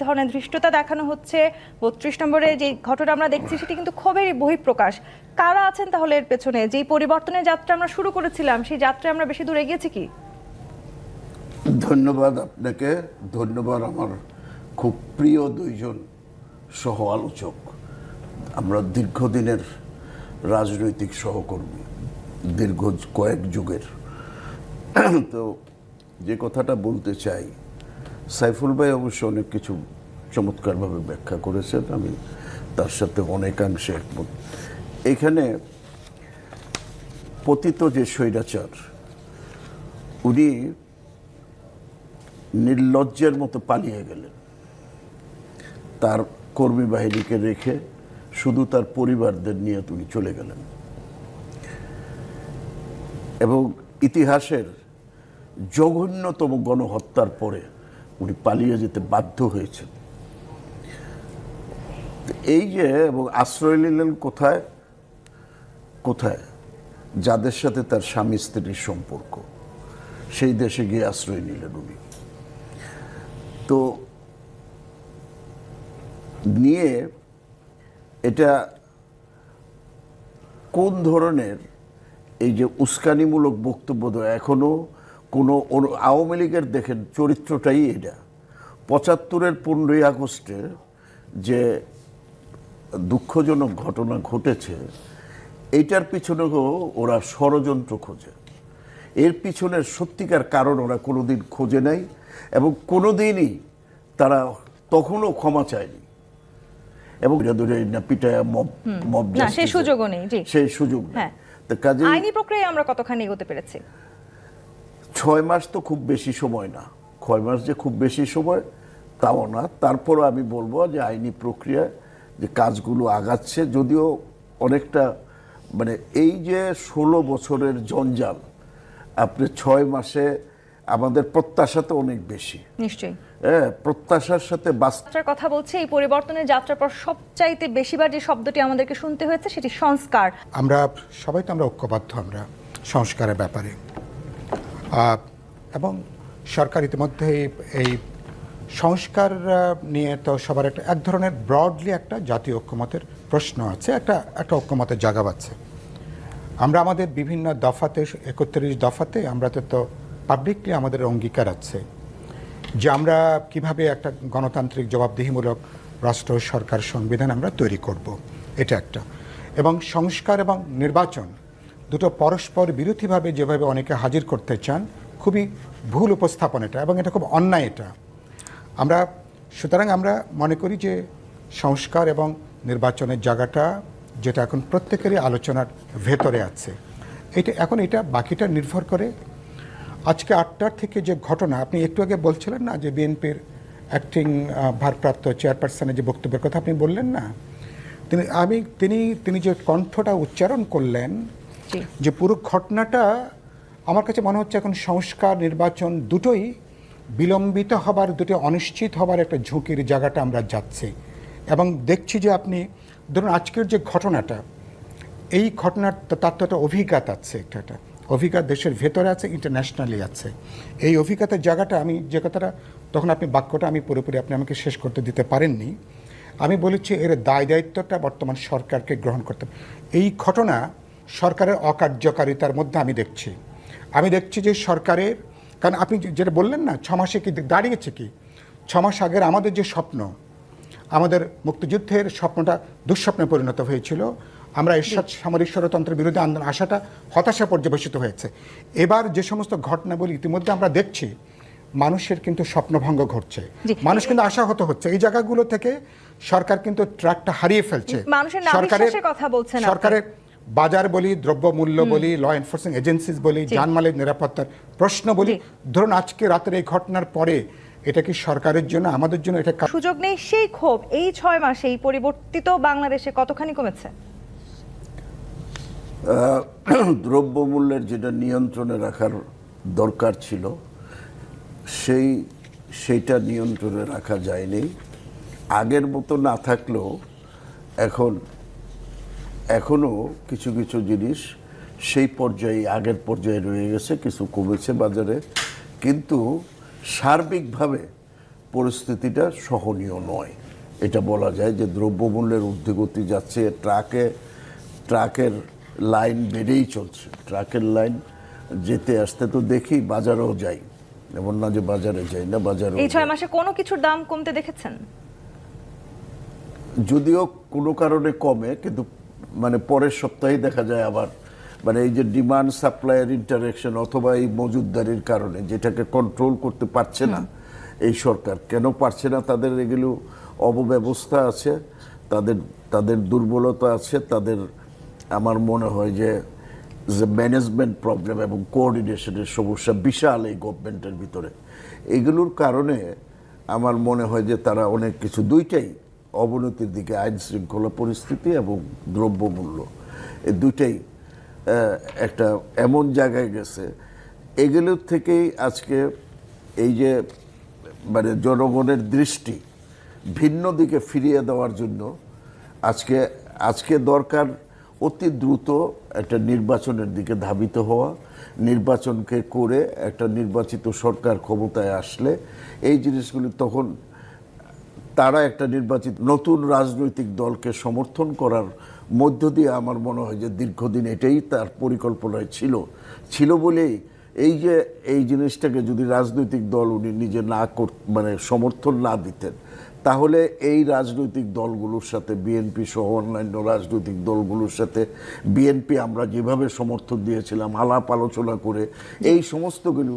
ধরনের ধৃষ্টতা দেখানো হচ্ছে। ৩২ নম্বরে যে ঘটনা আমরা দেখছি সেটি কিন্তু ক্ষোভেরই বহিঃপ্রকাশ। কারা আছেন তাহলে এর পেছনে? যেই পরিবর্তনের যাত্রা আমরা শুরু করেছিলাম সেই যাত্রায় আমরা বেশি দূর এগিয়েছি কি? ধন্যবাদ আপনাকে, ধন্যবাদ আমার খুব প্রিয় দুইজন সহ আলোচক। আমরা দীর্ঘদিনের রাজনৈতিক সহকর্মী, দীর্ঘ কয়েক যুগের। তো যে কথাটা বলতে চাই, সাইফুল ভাই অবশ্য অনেক কিছু চমৎকারভাবে ব্যাখ্যা করেছেন, আমি তার সাথে অনেকাংশে একমত। এখানে পতিত যে স্বৈরাচার, উনি নির্লজ্জের মতো পালিয়ে গেলেন তার কর্মী বাহিনীকে রেখে, শুধু তার পরিবারদের নিয়ে তিনি চলে গেলেন এবং ইতিহাসের জঘন্যতম গণহত্যার পরে উনি পালিয়ে যেতে বাধ্য হয়েছেন। এই যে এবং আশ্রয় নিলেন কোথায় কোথায়? যাদের সাথে তার স্বামী স্ত্রীর সম্পর্ক, সেই দেশে গিয়ে আশ্রয় নিলেন উনি। তো নিয়ে এটা কোন ধরনের এই যে উস্কানিমূলক বক্তব্য দেয়, এখনো কোনো আওয়ামী লীগের দেখেন চরিত্রটাই এটা। ৭৫-এর ১৫ই আগস্টে যে দুঃখজনক ঘটনা ঘটেছে, এইটার পিছনেও ওরা ষড়যন্ত্র খোঁজে। এর পিছনের সত্যিকার কারণ ওরা কোনোদিন খোঁজে নাই এবং কোনোদিনই তারা তখনও ক্ষমা চায়নি। এবং পিটায়া মব সেই সুযোগও নেই। সেই সুযোগ নেই। কাজে আইনি প্রক্রিয়ায় আমরা কতখানি এগোতে পেরেছি? ৬ মাস তো খুব বেশি সময় না। ৬ মাস যে খুব বেশি সময় তাও না। তারপরও আমি বলবো যে আইনি প্রক্রিয়ায় যে কাজগুলো আগাচ্ছে, যদিও অনেকটা মানে এই যে ১৬ বছরের জঞ্জাল, আপনি ৬ মাসে আমাদের প্রত্যাশা তো অনেক বেশি। নিশ্চয়ই হ্যাঁ, প্রত্যাশার সাথে বাস্তবের কথা বলছে। এই পরিবর্তনের যাত্রার পর সবচাইতে বেশিবার যে শব্দটি আমাদেরকে শুনতে হয়েছে সেটি সংস্কার। আমরা সবাই তো আমরা ঐক্যবদ্ধ আমরা সংস্কারের ব্যাপারে, এবং সরকার ইতিমধ্যে এই সংস্কার নিয়ে তো সবার একটা এক ধরনের ব্রডলি একটা জাতীয় ঐক্যমতের প্রশ্ন আছে, একটা ঐক্যমতের জায়গা আছে। আমরা আমাদের বিভিন্ন দফাতে ৩১ দফাতে আমরা তো পাবলিকলি আমাদের অঙ্গীকার আছে যে আমরা কিভাবে একটা গণতান্ত্রিক জবাবদিহিমূলক রাষ্ট্র, সরকার, সংবিধান আমরা তৈরি করব, এটা একটা। এবং সংস্কার এবং নির্বাচন দুটো পরস্পর বিরোধীভাবে যেভাবে অনেকে হাজির করতে চান, খুবই ভুল উপস্থাপন এটা, এবং এটা খুব অন্যায় এটা। সুতরাং আমরা মনে করি যে সংস্কার এবং নির্বাচনের জায়গাটা যেটা এখন প্রত্যেকেরই আলোচনার ভেতরে আছে, এটা বাকিটা নির্ভর করে আজকে ৮টার থেকে যে ঘটনা আপনি একটু আগে বলছিলেন না, যে বিএনপির অ্যাক্টিং ভারপ্রাপ্ত চেয়ারপারসনের যে বক্তব্যের কথা আপনি বললেন না, তিনি যে কণ্ঠটা উচ্চারণ করলেন, যে পুরো ঘটনাটা আমার কাছে মনে হচ্ছে এখন সংস্কার নির্বাচন দুটোই বিলম্বিত হবার, দুটো অনিশ্চিত হবার একটা ঝুঁকির জায়গাটা আমরা যাচ্ছি। এবং দেখছি যে আপনি ধরুন আজকের যে ঘটনাটা, এই ঘটনার তার তো একটা অভিজ্ঞতা আছে, একটা অভিজ্ঞতা দেশের ভেতরে আছে, ইন্টারন্যাশনালি আছে। এই অভিজ্ঞতার জায়গাটা আমি যে কথাটা তখন আপনি বাক্যটা আমি পুরোপুরি আপনি আমাকে শেষ করতে দিতে পারেননি, আমি বলেছি এর দায় দায়িত্বটা বর্তমান সরকারকে গ্রহণ করতে। এই ঘটনা সরকারের অকার্যকারিতার মধ্যে আমি দেখছি যে সরকারের, কারণ আপনি যেটা বললেন না ৬ মাসে কি দাঁড়িয়েছে কি, ৬ মাস আগের আমাদের যে স্বপ্ন, আমাদের মুক্তিযুদ্ধের স্বপ্নটা দুঃস্বপ্নে পরিণত হয়েছিল। আমরা এরশাদ সামরিক ষড়যন্ত্রের বিরুদ্ধে আন্দোলন আশাটা হতাশা পর্যবেসিত হয়েছে। এবার যে সমস্ত ঘটনাবলী ইতিমধ্যে আমরা দেখছি, মানুষের কিন্তু স্বপ্নভঙ্গ ঘটছে, মানুষ কিন্তু আশাহত হচ্ছে। এই জায়গাগুলো থেকে সরকার কিন্তু ট্র্যাকটা হারিয়ে ফেলছে। সরকারের বাজার বলি, দ্রব্যমূল্য বলি, ল এনফোর্সিং এজেন্সিস বলি, জানমালের নিরাপত্তার প্রশ্ন বলি, ধরুন আজকে রাতের এই ঘটনার পরে এটা কি সরকারের জন্য, আমাদের জন্য এটা সুযোগ নেই? সেই ক্ষোভ এই ৬ মাসে এই পরিবর্তিত বাংলাদেশে কতখানি কমেছে? দ্রব্যমূল্যের যেটা নিয়ন্ত্রণে রাখার দরকার ছিল, সেইটা নিয়ন্ত্রণে রাখা যায়নি। আগের মতো না থাকলেও এখনও কিছু কিছু জিনিস সেই পর্যায়ে, আগের পর্যায়ে রয়ে গেছে, কিছু কমেছে বাজারে, কিন্তু সার্বিকভাবে পরিস্থিতিটা সহনীয় নয়। এটা বলা যায় যে দ্রব্যমূল্যের ঊর্ধ্বগতি যাচ্ছে, ট্রাকের লাইন বেড়েই চলছে। ট্রাকের লাইন যেতে আসতে তো দেখি, বাজারেও যাই, এমন না যে বাজারে যাই না, বাজারে এই 6 মাসে কোনো কিছুর দাম কমতে দেখেছেন? যদিও কোনো কারণে কমে, কিন্তু মানে পরের সপ্তাহে দেখা যায় আবার মানে এই যে ডিমান্ড সাপ্লাইয়ের ইন্টারেকশন অথবা এই মজুতদারির কারণে যেটাকে কন্ট্রোল করতে পারছে না এই সরকার। কেন পারছে না? তাদের এগুলো অবব্যবস্থা আছে, তাদের দুর্বলতা আছে, তাদের আমার মনে হয় যে ম্যানেজমেন্ট প্রবলেম এবং কোঅর্ডিনেশনের সমস্যা বিশাল এই গভর্নমেন্টের ভিতরে। এগুলোর কারণে আমার মনে হয় যে তারা অনেক কিছু, দুইটাই অবনতির দিকে, আইন শৃঙ্খলা পরিস্থিতি এবং দ্রব্যমূল্য, এই দুইটাই একটা এমন জায়গায় গেছে। এগুলোর থেকেই আজকে এই যে মানে জনগণের দৃষ্টি ভিন্ন দিকে ফিরিয়ে দেওয়ার জন্য আজকে দরকার অতি দ্রুত একটা নির্বাচনের দিকে ধাবিত হওয়া। নির্বাচনকে করে একটা নির্বাচিত সরকার ক্ষমতায় আসলে এই জিনিসগুলি তখন তারা একটা নির্বাচিত নতুন রাজনৈতিক দলকে সমর্থন করার মধ্য দিয়ে আমার মনে হয় যে দীর্ঘদিন এটাই তার পরিকল্পনায় ছিল বলেই এই জিনিসটাকে যদি রাজনৈতিক দল উনি নিজে না মানে সমর্থন না দিতেন, তাহলে এই রাজনৈতিক দলগুলোর সাথে বিএনপি সহ অন্যান্য রাজনৈতিক দলগুলোর সাথে বিএনপি আমরা যেভাবে সমর্থন দিয়েছিলাম আলাপ আলোচনা করে এই সমস্তগুলো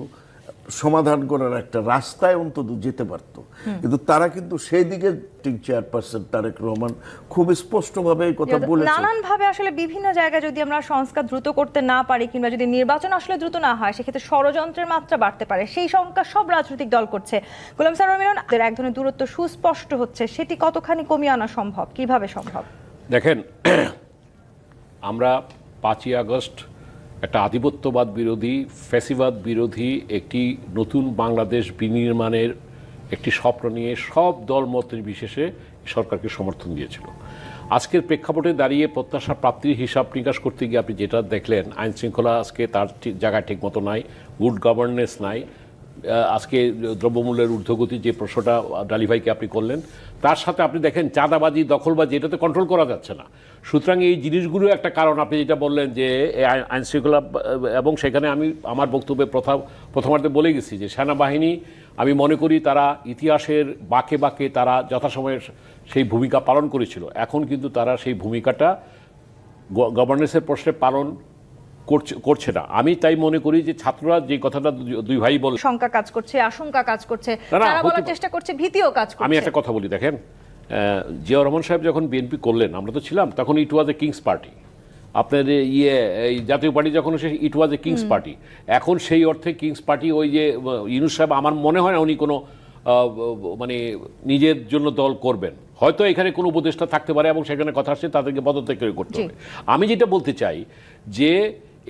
সমাধান করার একটা রাস্তায় অন্তত যেতে পারত। কিন্তু তারা কিন্তু সেই দিকে চেয়ারপারসন তারেক রহমান খুব স্পষ্টভাবে এই কথা বলেছেন। নানানভাবে আসলে বিভিন্ন জায়গায় যদি আমরা সংস্কার দ্রুত করতে না পারি কিংবা যদি নির্বাচন আসলে দ্রুত না হয়, সেক্ষেত্রে ষড়যন্ত্রের মাত্রা বাড়তে পারে। সেই শঙ্কা সব রাজনৈতিক দল করছে। গোলাম সারওয়ার মিলন, এক ধরনের দূরত্ব সুস্পষ্ট হচ্ছে, সেটি কতখানি কমিয়ে আনা সম্ভব, কিভাবে সম্ভব? দেখেন, আমরা 5ই আগস্ট একটা আধিপত্যবাদ বিরোধী, ফ্যাসিবাদ বিরোধী একটি নতুন বাংলাদেশ বিনির্মাণের একটি স্বপ্ন নিয়ে সব দল মতের বিশেষে সরকারকে সমর্থন দিয়েছিল। আজকের প্রেক্ষাপটে দাঁড়িয়ে প্রত্যাশা প্রাপ্তির হিসাব নিকাশ করতে গিয়ে আপনি যেটা দেখলেন, আইন শৃঙ্খলা আজকে তার জায়গায় ঠিক মতো নাই, গুড গভর্নেন্স নাই। আজকে দ্রব্যমূল্যের ঊর্ধ্বগতি যে প্রশ্নটা ডালি ভাইকে আপনি করলেন, তার সাথে আপনি দেখেন চাঁদাবাজি, দখলবাজি, এটা তো কন্ট্রোল করা যাচ্ছে না। সুতরাং এই জিনিসগুলো একটা কারণ। আপনি যেটা বললেন যে আইন শৃঙ্খলা, এবং সেখানে আমি আমার বক্তব্যে প্রথমার্ধে বলে গেছি যে সেনাবাহিনী, আমি মনে করি তারা ইতিহাসের বাঁকে বাঁকে তারা যথাসময়ে সেই ভূমিকা পালন করেছিল। এখন কিন্তু তারা সেই ভূমিকাটা গভর্নেন্সের প্রশ্নে পালন করছে না। আমি তাই মনে করি যে ছাত্ররা যে কথাটা দুই ভাই বলে, শঙ্কা কাজ করছে, আশঙ্কা কাজ করছে, তারা বলার চেষ্টা করছে, ভীতিও কাজ করছে। আমি একটা কথা বলি, দেখেন, জিয়াউর রহমান সাহেব যখন বিএনপি করলেন, আমরা তো ছিলাম তখন, ইট ওয়াজ এ কিংস পার্টি। আপনার এই জাতীয় পার্টি যখন ইট ওয়াজ এ কিংস পার্টি। এখন সেই অর্থে কিংস পার্টি, ওই যে ইউনূস সাহেব, আমার মনে হয় না উনি কোনো মানে নিজের জন্য দল করবেন। হয়তো এখানে কোনো উপদেষ্টা থাকতে পারে এবং সেখানে কথা আসছে তাদেরকে পদত্যাগ করতে হবে। আমি যেটা বলতে চাই যে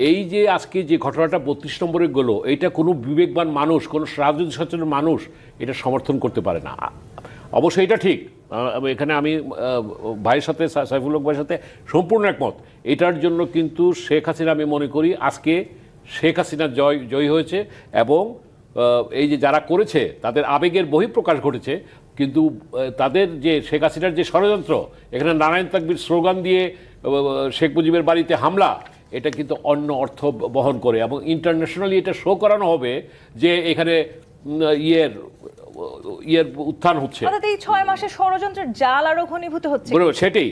এই যে আজকে যে ঘটনাটা 32 নম্বরে গেল, এটা কোনো বিবেকবান মানুষ, কোনো রাজনৈতিক সচেতন মানুষ এটা সমর্থন করতে পারে না। অবশ্যই এটা ঠিক, এখানে আমি ভাইয়ের সাথে, সাইফুল হক ভাইয়ের সাথে সম্পূর্ণ একমত। এটার জন্য কিন্তু শেখ হাসিনা, আমি মনে করি আজকে শেখ হাসিনা জয় হয়েছে, এবং এই যে যারা করেছে তাদের আবেগের বহিঃপ্রকাশ ঘটেছে। কিন্তু তাদের যে শেখ হাসিনার যে ষড়যন্ত্র, এখানে নারায়ণ তাকবীর স্লোগান দিয়ে শেখ মুজিবের বাড়িতে হামলা, এটা কিন্তু অন্য অর্থ বহন করে, এবং ইন্টারন্যাশনালি এটা শো করানো হবে যে এখানে ইয়ের উত্থান হচ্ছে। এই 6 মাসে ষড়যন্ত্রের জাল আরো ঘনীভূত হচ্ছে, সেটাই।